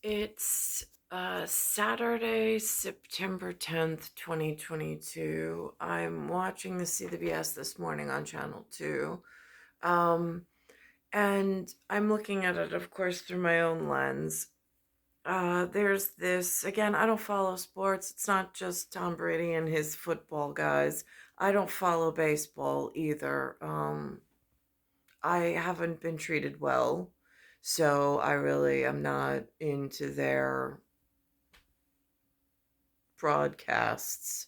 It's Saturday, September 10th, 2022. I'm watching the CBS this morning on Channel 2. Um, and I'm looking at it, of course, through my own lens. There's this, again, I don't follow sports. It's not just Tom Brady and his football guys. I don't follow baseball either. I haven't been treated well, so I really am not into their broadcasts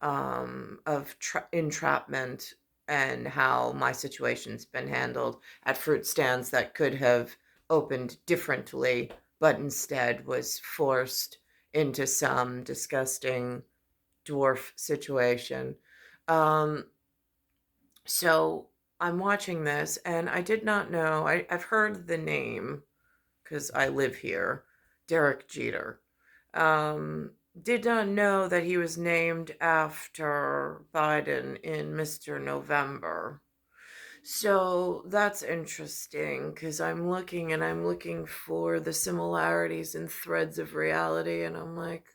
of entrapment and how my situation's been handled at fruit stands that could have opened differently, but instead was forced into some disgusting dwarf situation. Um, so I'm watching this, and I did not know, I've heard the name because I live here, Derek Jeter. Did not know that he was named after Biden in Mr. November. So that's interesting because I'm looking for the similarities and threads of reality, and I'm like,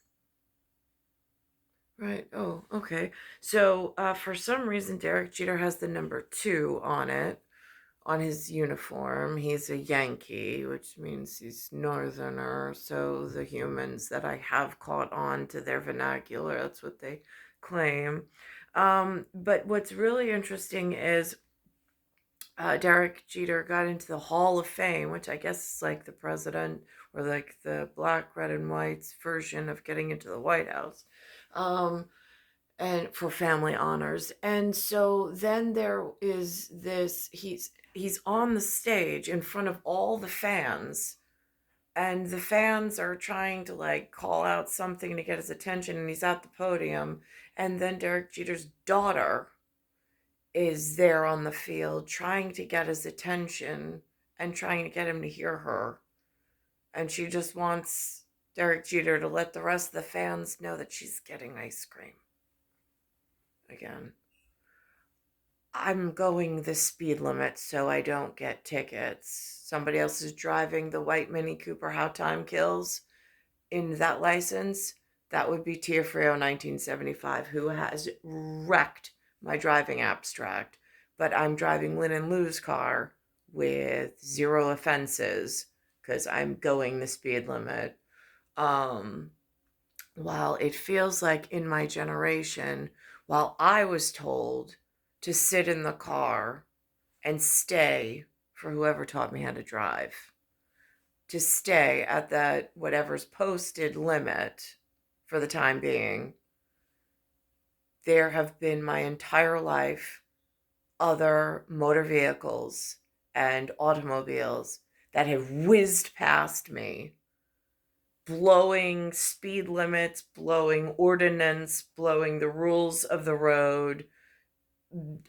right, oh, okay. So for some reason, Derek Jeter has the number 2 on it, on his uniform. He's a Yankee, which means he's northerner. So the humans that I have caught on to their vernacular, that's what they claim. But what's really interesting is Derek Jeter got into the Hall of Fame, which I guess is like the president or like the black, red, and white's version of getting into the White House. Um, and for family honors. And so then there is this, he's on the stage in front of all the fans, and the fans are trying to like call out something to get his attention, and he's at the podium. And then Derek Jeter's daughter is there on the field trying to get his attention and trying to get him to hear her. And she just wants Derek Jeter to let the rest of the fans know that she's getting ice cream again. I'm going the speed limit so I don't get tickets. Somebody else is driving the white Mini Cooper How Time Kills in that license. That would be Tia Frio 1975, who has wrecked my driving abstract. But I'm driving Lynn and Lou's car with 0 offenses because I'm going the speed limit. Um, while it feels like in my generation, while I was told to sit in the car and stay for whoever taught me how to drive, to stay at that whatever's posted limit for the time being, there have been my entire life other motor vehicles and automobiles that have whizzed past me, blowing speed limits, blowing ordinance, blowing the rules of the road,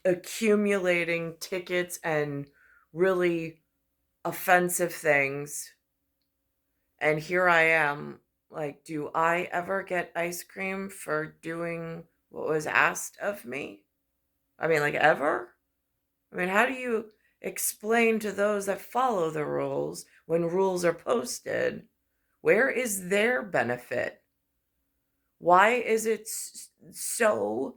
accumulating tickets and really offensive things. And here I am, like, do I ever get ice cream for doing what was asked of me? I mean, like, ever? I mean, how do you explain to those that follow the rules when rules are posted? Where is their benefit? Why is it so?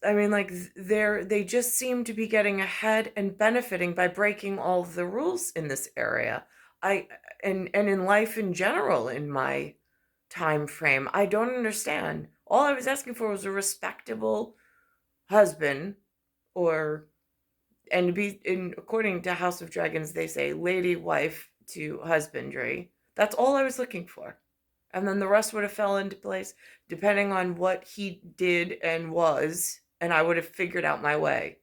I mean, like, they just seem to be getting ahead and benefiting by breaking all of the rules in this area. I and in life in general, in my time frame, I don't understand. All I was asking for was a respectable husband, or and to be in, according to House of Dragons, they say lady wife to husbandry. That's all I was looking for. And then the rest would have fell into place depending on what he did and was, and I would have figured out my way.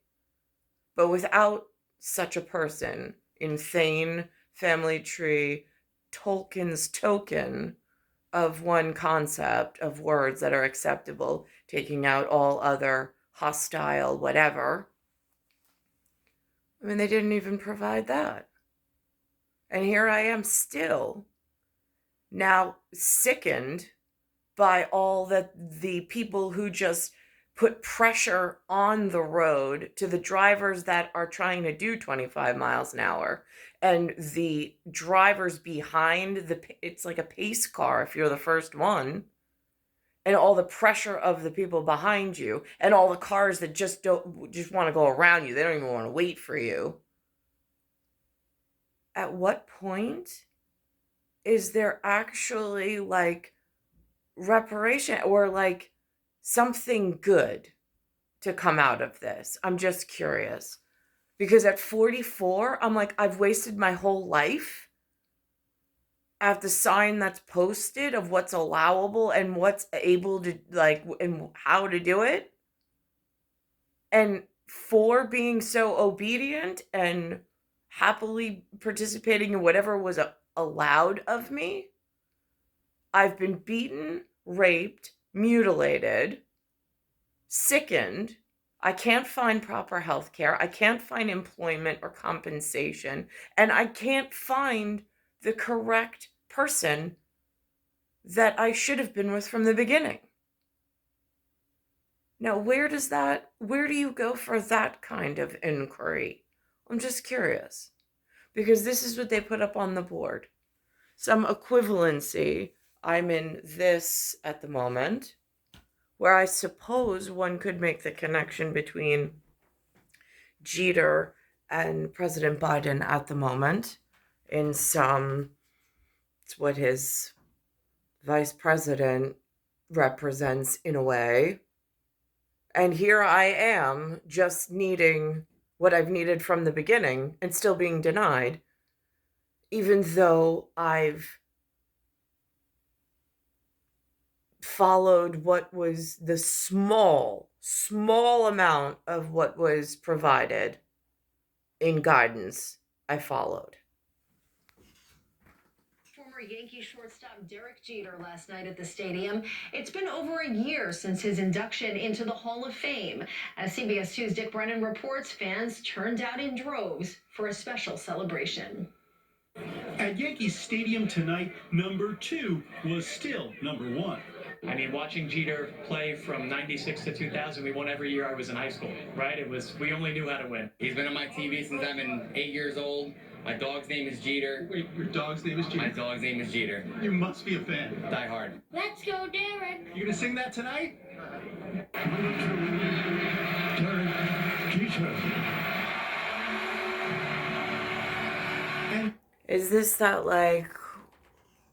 But without such a person in THANE, family tree, Tolkien's token of one concept of words that are acceptable, taking out all other hostile whatever, I mean, they didn't even provide that. And here I am still, now sickened by all that the people who just put pressure on the road to the drivers that are trying to do 25 miles an hour, and the drivers behind it's like a pace car if you're the first one, and all the pressure of the people behind you, and all the cars that just want to go around you. They don't even want to wait for you. At what point is there actually like reparation or like something good to come out of this? I'm just curious. Because at 44, I'm like, I've wasted my whole life at the sign that's posted of what's allowable and what's able to, like, and how to do it. And for being so obedient and happily participating in whatever was allowed of me, I've been beaten, raped, mutilated, sickened. I can't find proper health care. I can't find employment or compensation. And I can't find the correct person that I should have been with from the beginning. Now, where do you go for that kind of inquiry? I'm just curious. Because this is what they put up on the board. Some equivalency. I'm in this at the moment, where I suppose one could make the connection between Jeter and President Biden at the moment. It's what his vice president represents in a way. And here I am just needing what I've needed from the beginning and still being denied, even though I've followed what was the small amount of what was provided in guidance. I followed. Former Yankee shortstop Derek Jeter last night at the stadium. It's been over a year since his induction into the Hall of Fame. As CBS 2's Dick Brennan reports, fans turned out in droves for a special celebration. At Yankee Stadium tonight, number 2 was still number 1. I mean, watching Jeter play from 96 to 2000, we won every year I was in high school, right? We only knew how to win. He's been on my TV since I've been 8 years old. My dog's name is Jeter. Wait, your dog's name is Jeter? My dog's name is Jeter. You must be a fan. Die hard. Let's go, Derek. You gonna sing that tonight? Derek Jeter. Is this that, like,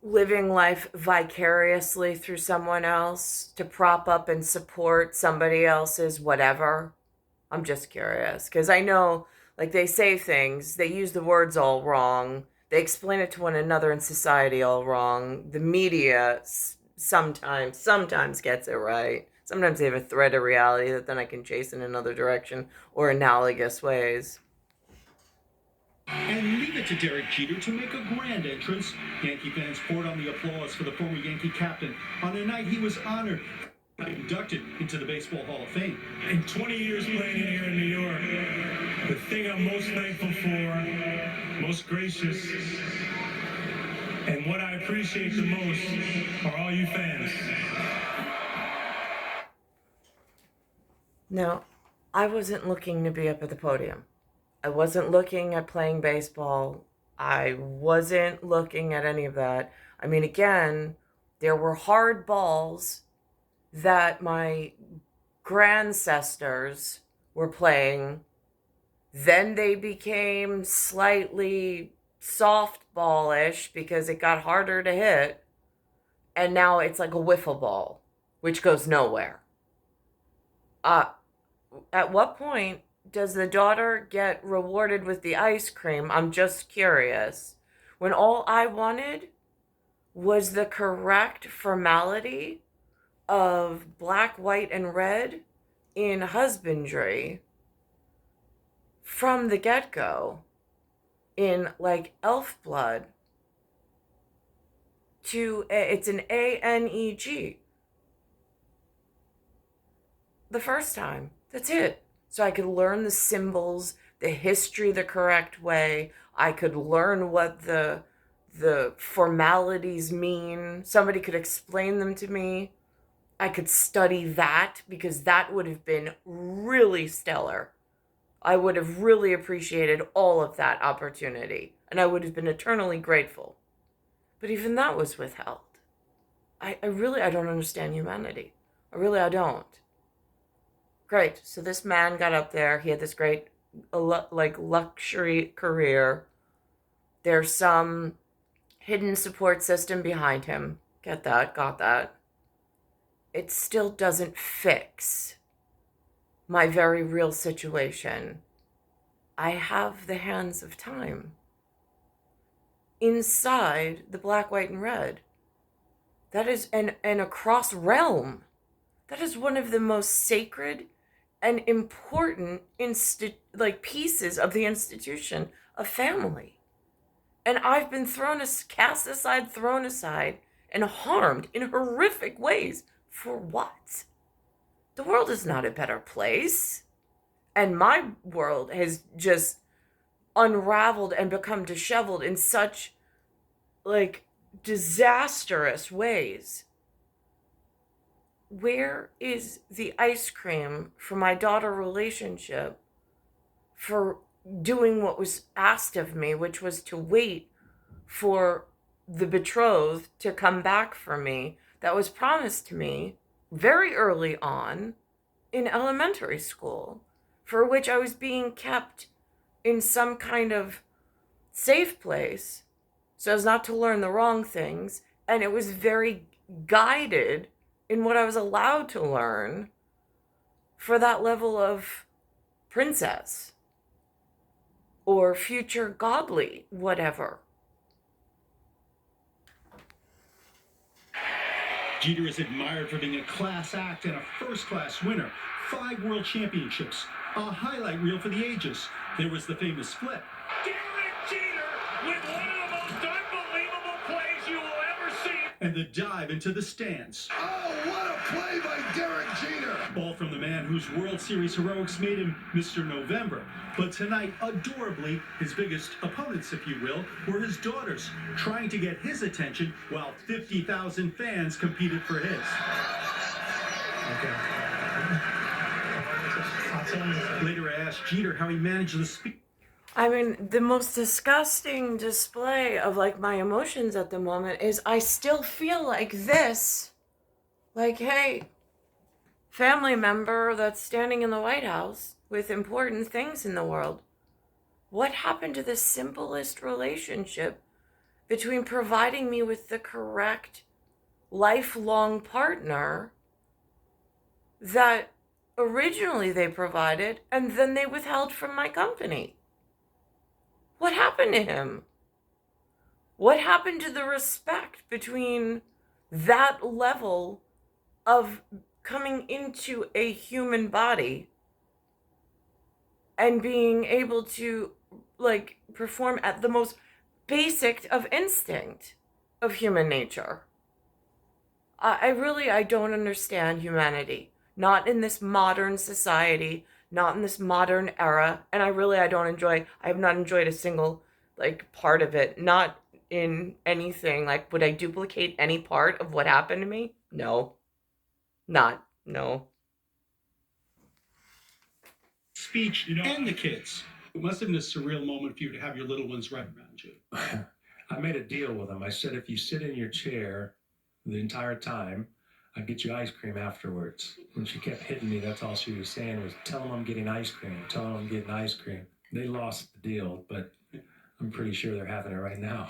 living life vicariously through someone else to prop up and support somebody else's whatever? I'm just curious, because I know, like, they say things, they use the words all wrong, they explain it to one another in society all wrong. The media sometimes gets it right. Sometimes they have a thread of reality that then I can chase in another direction or analogous ways. And leave it to Derek Jeter to make a grand entrance. Yankee fans poured on the applause for the former Yankee captain on a night he was honored, inducted into the Baseball Hall of Fame. In 20 years playing here in New York, the thing I'm most thankful for, most gracious, and what I appreciate the most are all you fans. No, I wasn't looking to be up at the podium. I wasn't looking at playing baseball. I wasn't looking at any of that. I mean, again, there were hard balls that my grandcestors were playing. Then they became slightly softballish because it got harder to hit. And now it's like a wiffle ball, which goes nowhere. At what point does the daughter get rewarded with the ice cream? I'm just curious. When all I wanted was the correct formality of black, white, and red in husbandry from the get-go, in like elf blood, it's an ANEG. The first time. That's it. So I could learn the symbols, the history the correct way. I could learn what the formalities mean. Somebody could explain them to me. I could study that, because that would have been really stellar. I would have really appreciated all of that opportunity, and I would have been eternally grateful. But even that was withheld. I don't understand humanity. I don't. Great. So this man got up there. He had this great, like, luxury career. There's some hidden support system behind him. Get that, got that. It still doesn't fix my very real situation. I have the hands of time inside the black, white, and red. That is, and across realm. That is one of the most sacred and important pieces of the institution of family. And I've been cast aside, thrown aside, and harmed in horrific ways. For what? The world is not a better place. And my world has just unraveled and become disheveled in such, like, disastrous ways. Where is the ice cream for my daughter relationship for doing what was asked of me, which was to wait for the betrothed to come back for me, that was promised to me very early on in elementary school, for which I was being kept in some kind of safe place so as not to learn the wrong things, and it was very guided in what I was allowed to learn for that level of princess or future godly whatever. Jeter is admired for being a class act and a first-class winner. 5 world championships, a highlight reel for the ages. There was the famous split. Derek Jeter with one of the most unbelievable plays you will ever see. And the dive into the stands. Oh, what a play by Derek Jeter! All from the man whose World Series heroics made him Mr. November. But tonight, adorably, his biggest opponents, if you will, were his daughters, trying to get his attention while 50,000 fans competed for his. Later, I asked Jeter how he managed the speed. I mean, the most disgusting display of, like, my emotions at the moment is I still feel like this. Like, hey, family member that's standing in the White House with important things in the world. What happened to the simplest relationship between providing me with the correct lifelong partner that originally they provided and then they withheld from my company? What happened to him? What happened to the respect between that level of coming into a human body and being able to, like, perform at the most basic of instinct of human nature? I don't understand humanity. Not in this modern society, not in this modern era. And I have not enjoyed a single, like, part of it. Not in anything. Like, would I duplicate any part of what happened to me? No. No. Speech, and the kids. It must have been a surreal moment for you to have your little ones right around you. I made a deal with him. I said, if you sit in your chair the entire time, I'd get you ice cream afterwards. When she kept hitting me, that's all she was saying was, tell them I'm getting ice cream. Tell them I'm getting ice cream. They lost the deal, but I'm pretty sure they're having it right now.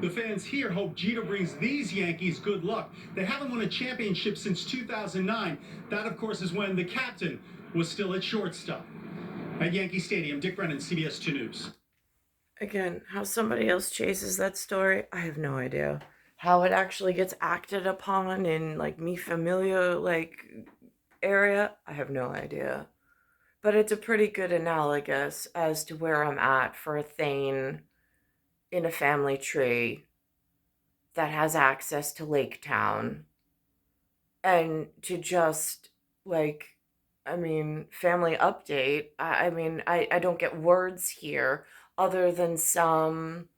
The fans here hope Jeter brings these Yankees good luck. They haven't won a championship since 2009. That, of course, is when the captain was still at shortstop. At Yankee Stadium, Dick Brennan, CBS 2 News. Again, how somebody else chases that story, I have no idea. How it actually gets acted upon in, like, mi familia, like, area, I have no idea. But it's a pretty good analogous as to where I'm at for a Thane in a family tree that has access to Laketown. And to just, like, I mean, family update, I don't get words here other than some,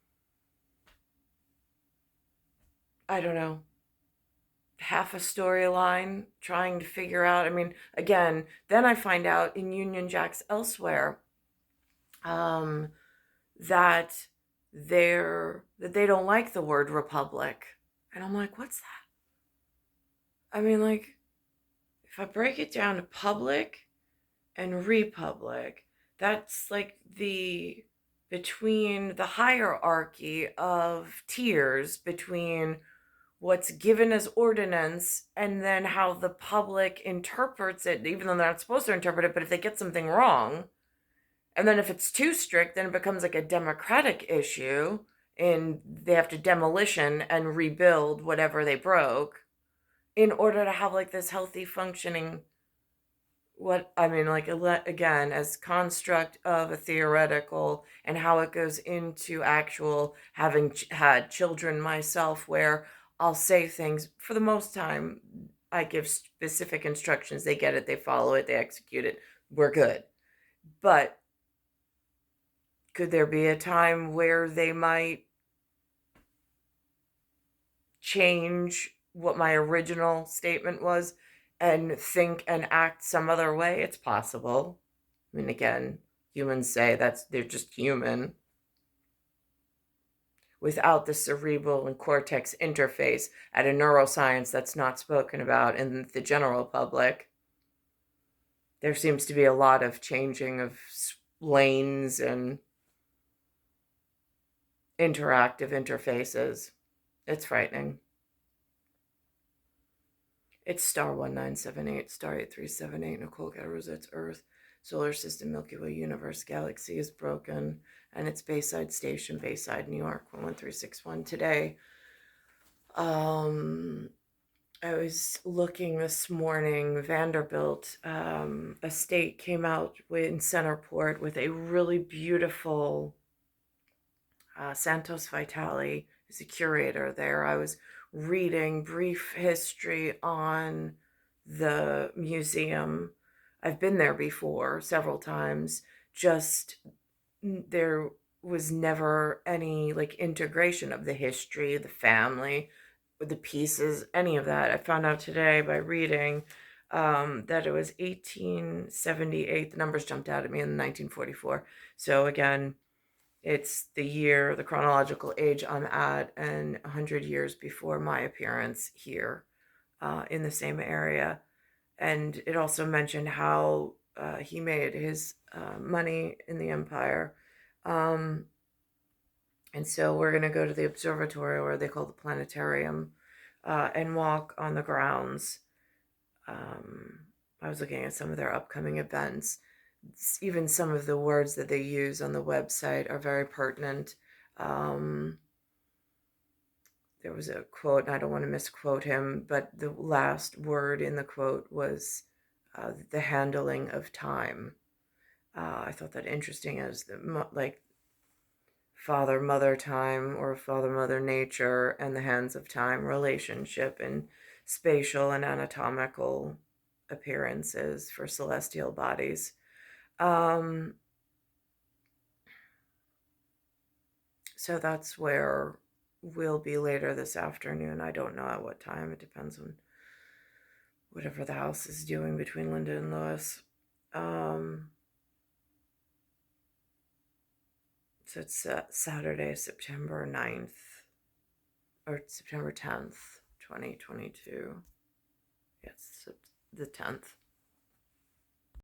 I don't know, half a storyline trying to figure out. I mean, again, then I find out in Union Jacks elsewhere that they don't like the word republic. And I'm like, what's that? I mean, like, if I break it down to public and republic, that's like the between the hierarchy of tiers between what's given as ordinance and then how the public interprets it, even though they're not supposed to interpret it. But if they get something wrong, and then if it's too strict, then it becomes like a democratic issue and they have to demolition and rebuild whatever they broke in order to have like this healthy functioning, what I mean, like, again, as construct of a theoretical and how it goes into actual, having had children myself, where I'll say things, for the most time I give specific instructions, they get it, they follow it, they execute it, we're good. But could there be a time where they might change what my original statement was and think and act some other way? It's possible. I mean, again, humans say they're just human. Without the cerebral and cortex interface at a neuroscience that's not spoken about in the general public, there seems to be a lot of changing of lanes and interactive interfaces. It's frightening. It's star 1978, star 8378, Nicole, Cattaruzza, it's Earth, solar system, Milky Way, universe, galaxy is broken, and it's Bayside Station, Bayside, New York, 11361. Today, I was looking this morning, Vanderbilt Estate came out in Centerport with a really beautiful Santos Vitale is a curator there. I was reading brief history on the museum. I've been there before several times. Just there was never any like integration of the history, the family, the pieces, any of that. I found out today by reading that it was 1878. The numbers jumped out at me in 1944. So again, it's the year, the chronological age I'm at, and 100 years before my appearance here in the same area. And it also mentioned how he made his money in the empire. And so we're going to go to the observatory, or they call the planetarium, and walk on the grounds. I was looking at some of their upcoming events. Even some of the words that they use on the website are very pertinent. There was a quote, and I don't want to misquote him, but the last word in the quote was the handling of time. I thought that interesting as like father mother time, or father mother nature, and the hands of time relationship and spatial and anatomical appearances for celestial bodies. So that's where we'll be later this afternoon. I don't know at what time. It depends on whatever the house is doing between Linda and Lewis. So it's Saturday, September 9th, or September 10th, 2022. Yes, the 10th.